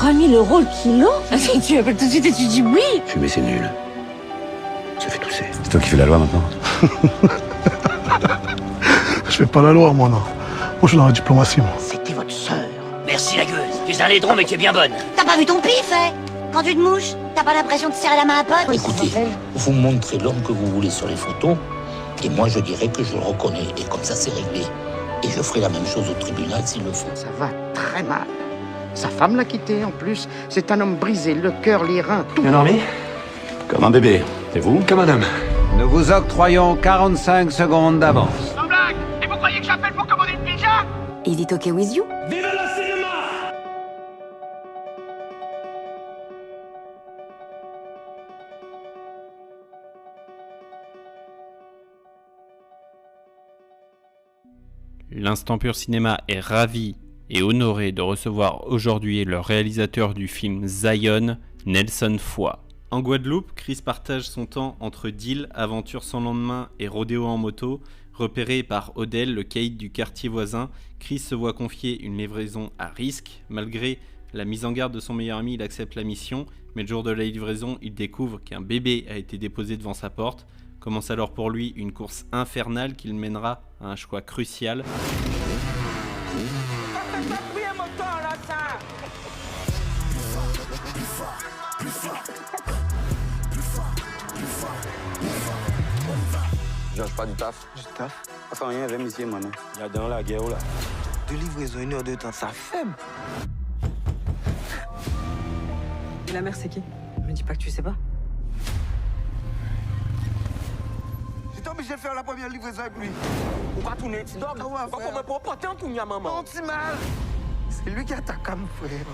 3000 € le kilo? Tu appelles tout de suite et tu dis oui. Fumer, c'est nul. Ça fait tousser. C'est toi qui fais la loi maintenant. Je fais pas la loi, moi, non. Moi, je suis dans la diplomatie, moi. C'était votre sœur. Merci la gueule. Tu es un laidron mais tu es bien bonne. T'as pas vu ton pif, hein? Quand tu te mouches, t'as pas l'impression de serrer la main à pote? Écoutez, vous montrez l'homme que vous voulez sur les photos, et moi je dirais que je le reconnais, et comme ça c'est réglé. Et je ferai la même chose au tribunal s'il le faut. Ça va très mal. Sa femme l'a quitté en plus. C'est un homme brisé, le cœur, les reins, tout. Bien dormi? Comme un bébé. Et vous? Comme un homme. Nous vous octroyons 45 secondes d'avance. Sans blague! Et vous croyez que j'appelle pour commander une pizza? Is it okay with you? Vive le cinéma! L'Instant Pur Cinéma est ravi et honoré de recevoir aujourd'hui le réalisateur du film Zion, Nelson Foy. En Guadeloupe, Chris partage son temps entre deal, aventure sans lendemain et rodéo en moto. Repéré par Odell, le caïd du quartier voisin, Chris se voit confier une livraison à risque. Malgré la mise en garde de son meilleur ami, il accepte la mission, mais le jour de la livraison, il découvre qu'un bébé a été déposé devant sa porte. Commence alors pour lui une course infernale qui le mènera à un choix crucial. Je lâche pas du taf. Du taf? Enfin rien, viens ici, mon nom. Il y a dans la guerre là. De livraison, 1 heure de temps, ça fait. Et la mère, c'est qui? Me dis pas que tu sais pas. J'étais obligé de faire la première livraison avec lui. On va tourner. Donc, on va porter un coup à maman. Non, c'est mal. C'est lui qui attaque mon frère.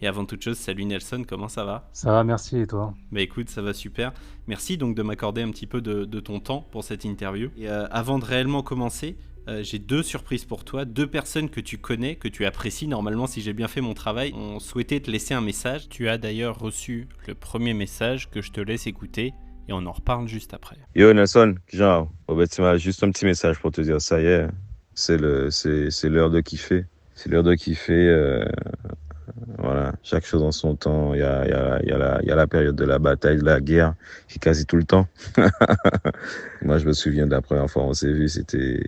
Et avant toute chose, salut Nelson, comment ça va? Ça va, merci, et toi? Bah écoute, ça va super. Merci donc de m'accorder un petit peu de ton temps pour cette interview. Et avant de réellement commencer, j'ai 2 surprises pour toi, 2 personnes que tu connais, que tu apprécies normalement si j'ai bien fait mon travail. On souhaitait te laisser un message. Tu as d'ailleurs reçu le premier message que je te laisse écouter et on en reparle juste après. Yo Nelson, genre, tu m'as juste un petit message pour te dire, ça y est, c'est l'heure de kiffer. C'est l'heure de kiffer. Voilà, chaque chose en son temps. Il y a la période de la bataille, de la guerre, qui est quasi tout le temps. Moi, je me souviens de la première fois où on s'est vu, c'était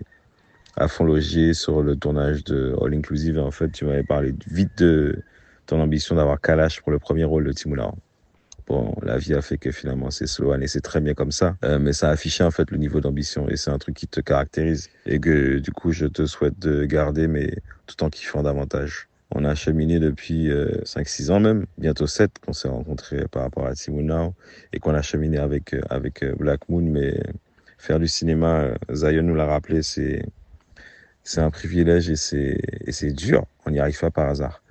à Font-Logier sur le tournage de All Inclusive. Et en fait, tu m'avais parlé vite de ton ambition d'avoir Kalash pour le premier rôle de Timounao. Bon, la vie a fait que finalement c'est Sloan et c'est très bien comme ça, mais ça a affiché en fait le niveau d'ambition et c'est un truc qui te caractérise et que du coup je te souhaite de garder, mais tout en kiffant davantage. On a cheminé depuis 5-6 ans même, bientôt 7 qu'on s'est rencontrés par rapport à Timounao et qu'on a cheminé avec Black Moon, mais faire du cinéma, Zion nous l'a rappelé, c'est un privilège et c'est dur, on n'y arrive pas par hasard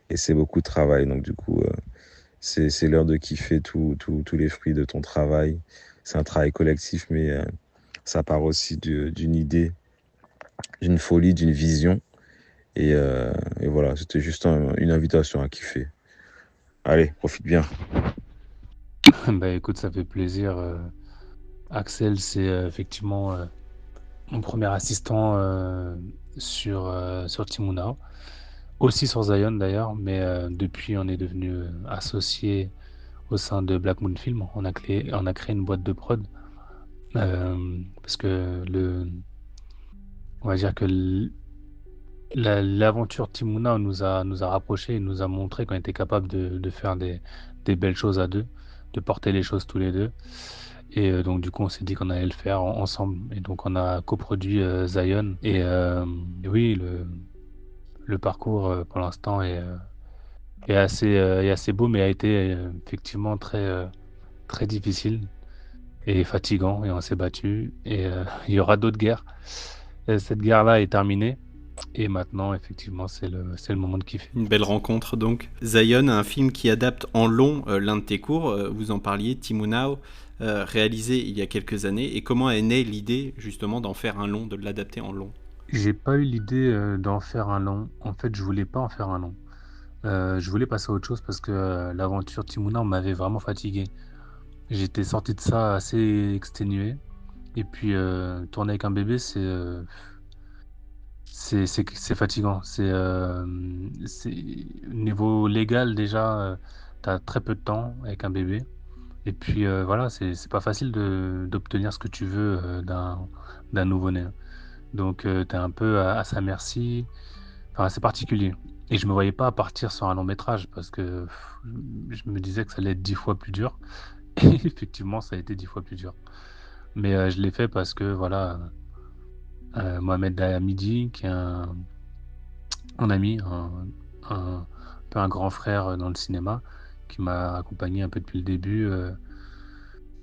et c'est beaucoup de travail, donc du coup c'est l'heure de kiffer tous les fruits de ton travail. C'est un travail collectif, mais ça part aussi d'une idée, d'une folie, d'une vision. Et voilà, c'était juste une invitation à kiffer. Allez, profite bien. Bah écoute, ça fait plaisir. Axel, c'est effectivement mon premier assistant sur Timounao. Aussi sur Zion d'ailleurs, mais depuis on est devenu associé au sein de Black Moon Film. On a créé une boîte de prod parce que on va dire que l'aventure Timounao nous a rapprochés et nous a montré qu'on était capable de faire des belles choses à deux, de porter les choses tous les deux. Et donc du coup on s'est dit qu'on allait le faire ensemble. Et donc on a coproduit Zion. Et oui, le parcours pour l'instant est assez beau, mais a été effectivement très difficile et fatigant, et on s'est battu. Et il y aura d'autres guerres. Cette guerre-là est terminée. Et maintenant, effectivement, c'est le moment de kiffer. Une belle rencontre donc. Zion, un film qui adapte en long l'un de tes cours, vous en parliez, Timounao. réalisé il y a quelques années, et comment est née l'idée justement d'en faire un long, de l'adapter en long? J'ai pas eu l'idée d'en faire un long. En fait, je voulais pas en faire un long. Je voulais passer à autre chose parce que l'aventure Timuna m'avait vraiment fatigué. J'étais sorti de ça assez exténué. Et puis, tourner avec un bébé, c'est fatigant. Niveau légal, déjà, tu as très peu de temps avec un bébé. Et puis, voilà, c'est pas facile d'obtenir ce que tu veux d'un nouveau-né. Donc, tu es un peu à sa merci. Enfin, c'est particulier. Et je me voyais pas partir sur un long métrage parce que je me disais que ça allait être 10 fois plus dur. Et effectivement, ça a été 10 fois plus dur. Mais je l'ai fait parce que, voilà, Mohamed Hamidi, qui est un ami, un peu un grand frère dans le cinéma, qui m'a accompagné un peu depuis le début, a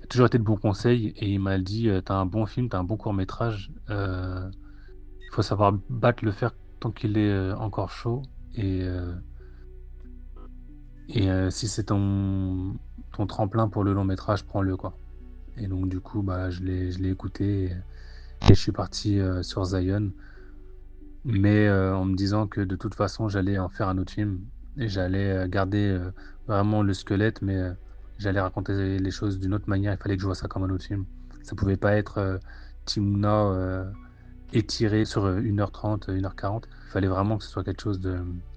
toujours été de bons conseils et il m'a dit: «Tu as un bon film, tu as un bon court métrage, il faut savoir battre le fer tant qu'il est encore chaud et si c'est ton tremplin pour le long métrage, prends-le, quoi». Et donc du coup, bah, je l'ai écouté et je suis parti sur Zion, mais en me disant que de toute façon, j'allais en faire un autre film et j'allais garder vraiment le squelette, mais j'allais raconter les choses d'une autre manière. Il fallait que je vois ça comme un autre film. Ça pouvait pas être Timuna étiré sur 1h30, 1h40. Il fallait vraiment que ce soit quelque chose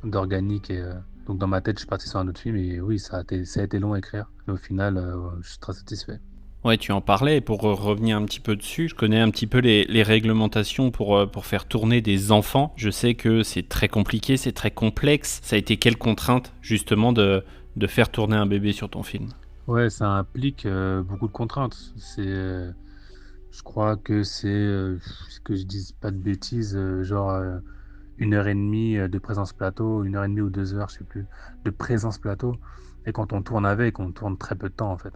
d'organique et donc dans ma tête, je suis parti sur un autre film et oui, ça a été long à écrire, mais au final, je suis très satisfait. Ouais, tu en parlais, et pour revenir un petit peu dessus, je connais un petit peu les réglementations pour faire tourner des enfants. Je sais que c'est très compliqué, c'est très complexe. Ça a été quelle contrainte, justement, de faire tourner un bébé sur ton film? Ouais, ça implique beaucoup de contraintes. Je crois que que je dise pas de bêtises, genre 1h30 de présence plateau, 1h30 ou 2 heures, je sais plus, de présence plateau. Et quand on tourne avec, on tourne très peu de temps en fait.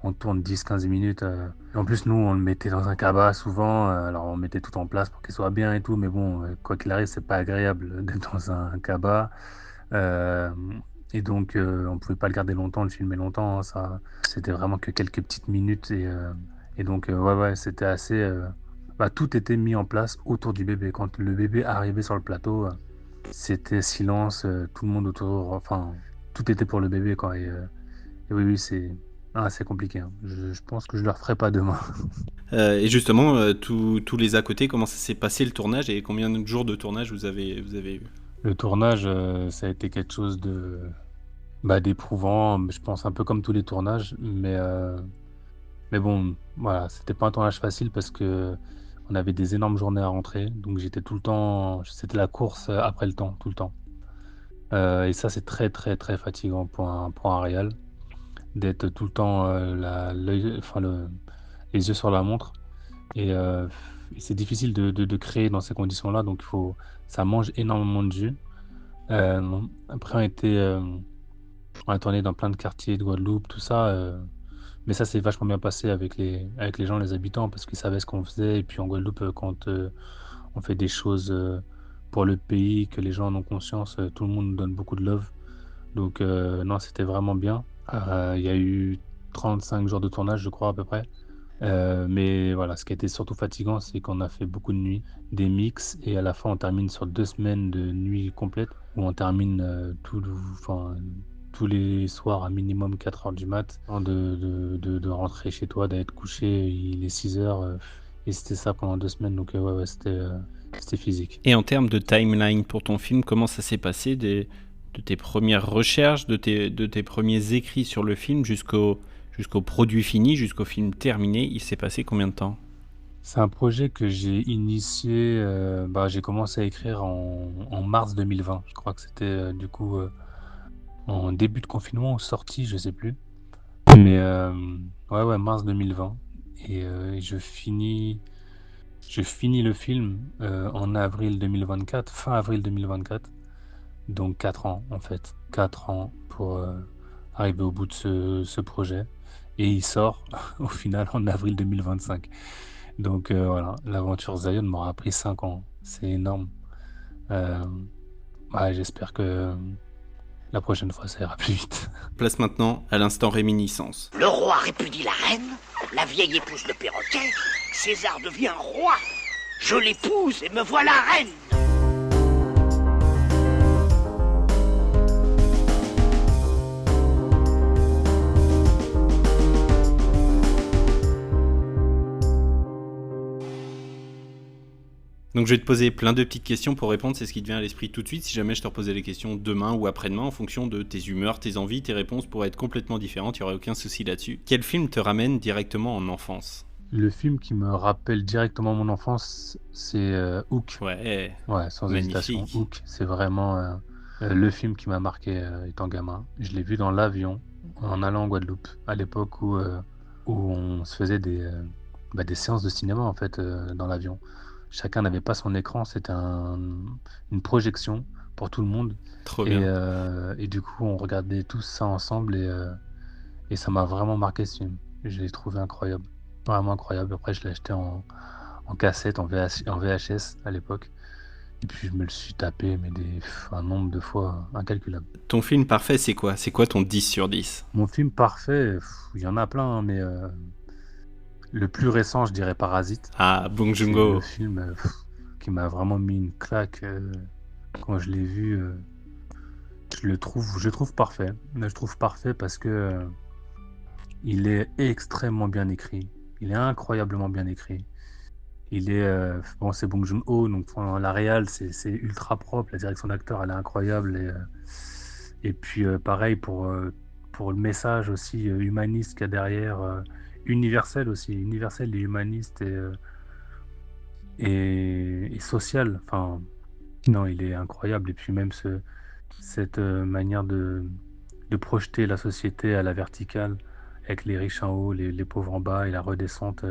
On tourne 10-15 minutes. Et en plus, nous, on le mettait dans un cabas souvent. Alors, on mettait tout en place pour qu'il soit bien et tout. Mais bon, quoi qu'il arrive, c'est pas agréable d'être dans un cabas. Et donc, on pouvait pas le garder longtemps, le filmer longtemps. Ça, c'était vraiment que quelques petites minutes. Et donc, ouais, c'était assez... tout était mis en place autour du bébé. Quand le bébé arrivait sur le plateau, c'était silence, tout le monde autour. Enfin, tout était pour le bébé, quoi. Et oui, c'est compliqué, hein. Je pense que je le referai pas demain. Et justement, tous les à côté, comment ça s'est passé le tournage et combien de jours de tournage vous avez eu? Le tournage, ça a été quelque chose d'éprouvant, je pense un peu comme tous les tournages, mais bon, voilà, c'était pas un tournage facile parce que on avait des énormes journées à rentrer, donc j'étais tout le temps, c'était la course après le temps, tout le temps. Et ça, c'est très, très, très fatigant pour un réal, d'être tout le temps les yeux sur la montre. Et c'est difficile de créer dans ces conditions-là, donc ça mange énormément de jus. Après, on a tourné dans plein de quartiers de Guadeloupe, tout ça, mais ça s'est vachement bien passé avec les gens, les habitants, parce qu'ils savaient ce qu'on faisait. Et puis en Guadeloupe, quand on fait des choses pour le pays, que les gens en ont conscience, tout le monde nous donne beaucoup de love. Donc non, c'était vraiment bien. Il y a eu 35 jours de tournage, je crois, à peu près. Mais voilà, ce qui était surtout fatigant, c'est qu'on a fait beaucoup de nuits, des mix, et à la fin, on termine sur 2 semaines de nuit complète, où on termine tous les soirs à minimum 4 heures du mat, avant de rentrer chez toi, d'être couché, il est 6 heures, et c'était ça pendant 2 semaines, donc ouais, c'était physique. Et en termes de timeline pour ton film, comment ça s'est passé de tes premières recherches, de tes premiers écrits sur le film jusqu'au produit fini, jusqu'au film terminé, il s'est passé combien de temps? C'est un projet que j'ai initié, j'ai commencé à écrire en mars 2020. Je crois que c'était du coup en début de confinement ou sortie, je sais plus. Mais ouais, mars 2020. Et je finis le film en avril 2024, fin avril 2024. Donc 4 ans en fait. 4 ans pour arriver au bout de ce projet. Et il sort au final en avril 2025. Donc voilà, l'aventure Zion m'aura pris 5 ans. C'est énorme. J'espère que la prochaine fois ça ira plus vite. Place maintenant à l'instant réminiscence. Le roi répudie la reine, la vieille épouse de perroquet, César devient roi. Je l'épouse et me voilà reine. Donc je vais te poser plein de petites questions pour répondre, c'est ce qui te vient à l'esprit tout de suite. Si jamais je te reposais les questions demain ou après-demain, en fonction de tes humeurs, tes envies, tes réponses pourraient être complètement différentes, il n'y aurait aucun souci là-dessus. Quel film te ramène directement en enfance ? Le film qui me rappelle directement mon enfance, c'est Hook. Ouais, sans magnifique. hésitation. Hook, c'est vraiment le film qui m'a marqué étant gamin. Je l'ai vu dans l'avion en allant en Guadeloupe, à l'époque où on se faisait des séances de cinéma en fait dans l'avion. Chacun n'avait pas son écran, c'était une projection pour tout le monde. Trop bien. Et du coup, on regardait tous ça ensemble et ça m'a vraiment marqué ce film. Je l'ai trouvé incroyable, vraiment incroyable. Après, je l'ai acheté en cassette, en VHS à l'époque. Et puis, je me le suis tapé, mais un nombre de fois incalculable. Ton film parfait, c'est quoi ? C'est quoi ton 10 sur 10 ? Mon film parfait, il y en a plein, hein, mais le plus récent, je dirais Parasite. Ah, Bong Joon-ho. C'est le film qui m'a vraiment mis une claque quand je l'ai vu. Je le trouve parfait. Je trouve parfait parce que il est extrêmement bien écrit. Il est incroyablement bien écrit. Il est c'est Bong Joon-ho, donc la réal c'est ultra propre. La direction d'acteur elle est incroyable et puis pareil pour le message aussi humaniste qu'il y a derrière. Universel et humaniste et social. Enfin, non, il est incroyable. Et puis même cette manière de projeter la société à la verticale, avec les riches en haut, les pauvres en bas, et la redescente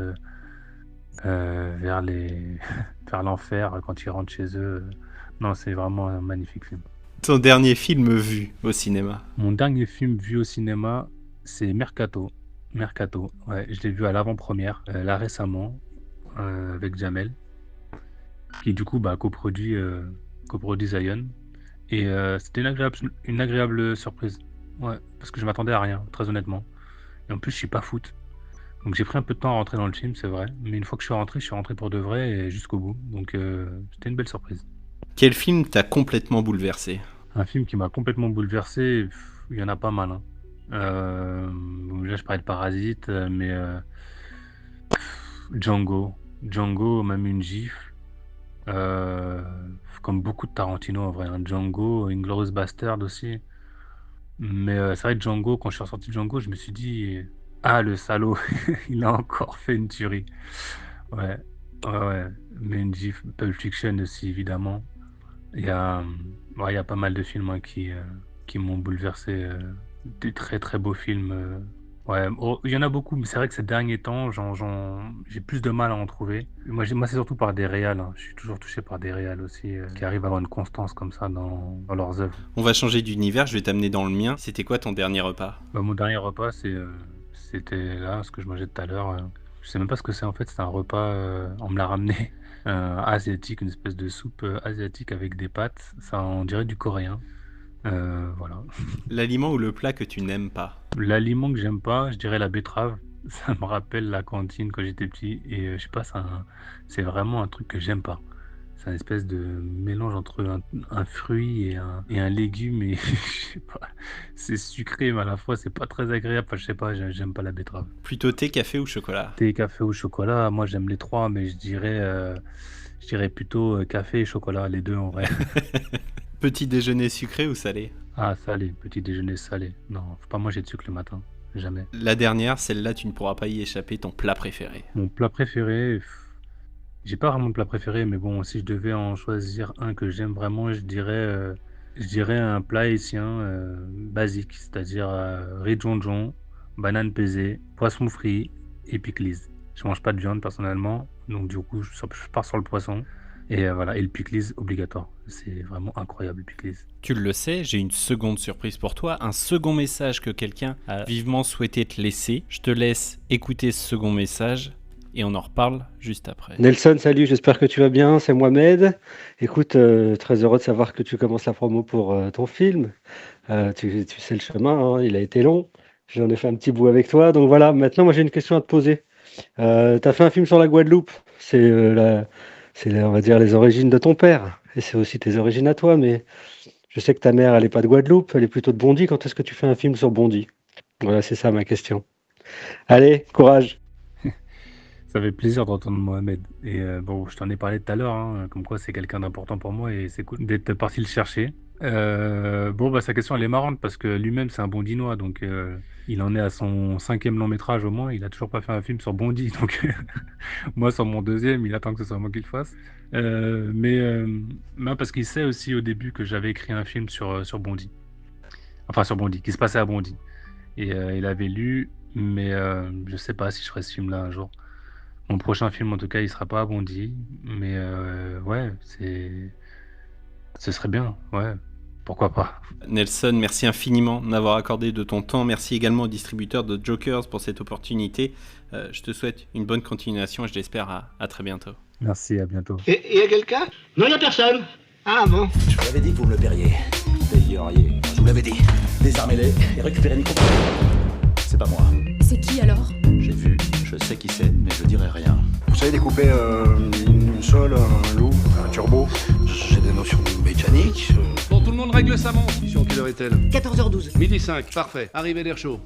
vers vers l'enfer quand ils rentrent chez eux. Non, c'est vraiment un magnifique film. Ton dernier film vu au cinéma ? Mon dernier film vu au cinéma, c'est Mercato, ouais, je l'ai vu à l'avant-première, là récemment, avec Jamel, qui du coup coproduit Zion. Et c'était une agréable surprise, ouais, parce que je m'attendais à rien, très honnêtement. Et en plus, je suis pas foot. Donc j'ai pris un peu de temps à rentrer dans le film, c'est vrai. Mais une fois que je suis rentré pour de vrai et jusqu'au bout. Donc c'était une belle surprise. Quel film t'a complètement bouleversé ? Un film qui m'a complètement bouleversé, il y en a pas mal, hein. Là je parlais de Parasite, mais Django m'a mis une gifle, comme beaucoup de Tarantino en vrai, hein. Django, Inglourious Bastard aussi, mais c'est vrai que Django, quand je suis ressorti de Django, je me suis dit ah le salaud il a encore fait une tuerie, ouais, mais une gifle. Pulp Fiction aussi évidemment. Il y a pas mal de films hein, qui m'ont bouleversé. Des très très beaux films. Ouais, il y en a beaucoup, mais c'est vrai que ces derniers temps, j'ai plus de mal à en trouver. Moi, c'est surtout par des réals, hein. Je suis toujours touché par des réals aussi, qui arrivent à avoir une constance comme ça dans leurs œuvres. On va changer d'univers, je vais t'amener dans le mien. C'était quoi ton dernier repas ? Mon dernier repas, c'était là, ce que je mangeais tout à l'heure. Je sais même pas ce que c'est en fait, c'est un repas, on me l'a ramené, asiatique, une espèce de soupe asiatique avec des pâtes. Ça, on dirait du coréen. Voilà. L'aliment ou le plat que tu n'aimes pas ? L'aliment que j'aime pas, je dirais la betterave. Ça me rappelle la cantine quand j'étais petit et je sais pas, c'est vraiment un truc que j'aime pas. C'est un espèce de mélange entre un fruit et un légume et je sais pas, c'est sucré mais à la fois c'est pas très agréable. Enfin, je sais pas, j'aime pas la betterave. Plutôt thé, café ou chocolat ? Thé, café ou chocolat, moi j'aime les trois, mais je dirais plutôt café et chocolat, les deux en vrai. Petit déjeuner sucré ou salé ? Ah, salé, petit déjeuner salé. Non, faut pas manger de sucre le matin, jamais. La dernière, celle-là, tu ne pourras pas y échapper, ton plat préféré. Mon plat préféré, j'ai pas vraiment de plat préféré, mais bon, si je devais en choisir un que j'aime vraiment, je dirais un plat haïtien basique, c'est-à-dire riz djonjon, banane pesée, poisson frit et pickles. Je mange pas de viande personnellement, donc du coup, je pars sur le poisson. Et voilà, et le pickles obligatoire. C'est vraiment incroyable le pickles. Tu le sais, j'ai une seconde surprise pour toi, un second message que quelqu'un a vivement souhaité te laisser. Je te laisse écouter ce second message et on en reparle juste après. Nelson, salut, j'espère que tu vas bien, c'est Mohamed. Écoute, très heureux de savoir que tu commences la promo pour ton film. Tu sais le chemin, hein, il a été long. J'en ai fait un petit bout avec toi. Donc voilà, maintenant moi j'ai une question à te poser. T'as fait un film sur la Guadeloupe. On va dire, les origines de ton père. Et c'est aussi tes origines à toi, mais je sais que ta mère, elle est pas de Guadeloupe, elle est plutôt de Bondy. Quand est-ce que tu fais un film sur Bondy? Voilà, c'est ça ma question. Allez, courage. Ça fait plaisir d'entendre Mohamed. Et bon, je t'en ai parlé tout à l'heure, hein, comme quoi c'est quelqu'un d'important pour moi et c'est cool d'être parti le chercher. Bon, bah sa question elle est marrante parce que lui-même c'est un Bondinois, donc il en est à son 5e long métrage au moins. Il a toujours pas fait un film sur Bondy, donc moi sur mon 2e, il attend que ce soit moi qui le fasse. Non, parce qu'il sait aussi au début que j'avais écrit un film sur Bondy, enfin sur Bondy, qui se passait à Bondy. Et il avait lu, mais je sais pas si je ferai ce film-là un jour. Mon prochain film, en tout cas, il sera pas à Bondy, mais ouais, ce serait bien, ouais, pourquoi pas. Nelson, merci infiniment d'avoir accordé de ton temps. Merci également au distributeur de Jokers pour cette opportunité. Je te souhaite une bonne continuation et je l'espère à très bientôt. Merci, à bientôt. Et y a quelqu'un? Non, y a personne. Ah bon? Je vous l'avais dit que vous me le paieriez. Payeriez. Je vous l'avais dit. Désarmez-les et récupérez Nico. C'est pas moi. C'est qui alors? J'ai vu, je sais qui c'est, mais je dirai rien. Vous savez découper une sole, un loup, un turbo? J'ai des notions mécaniques. Bon, tout le monde règle sa montre. Mission, quelle heure est-elle? 14h12. Midi 5, parfait. Arrivée d'air chaud.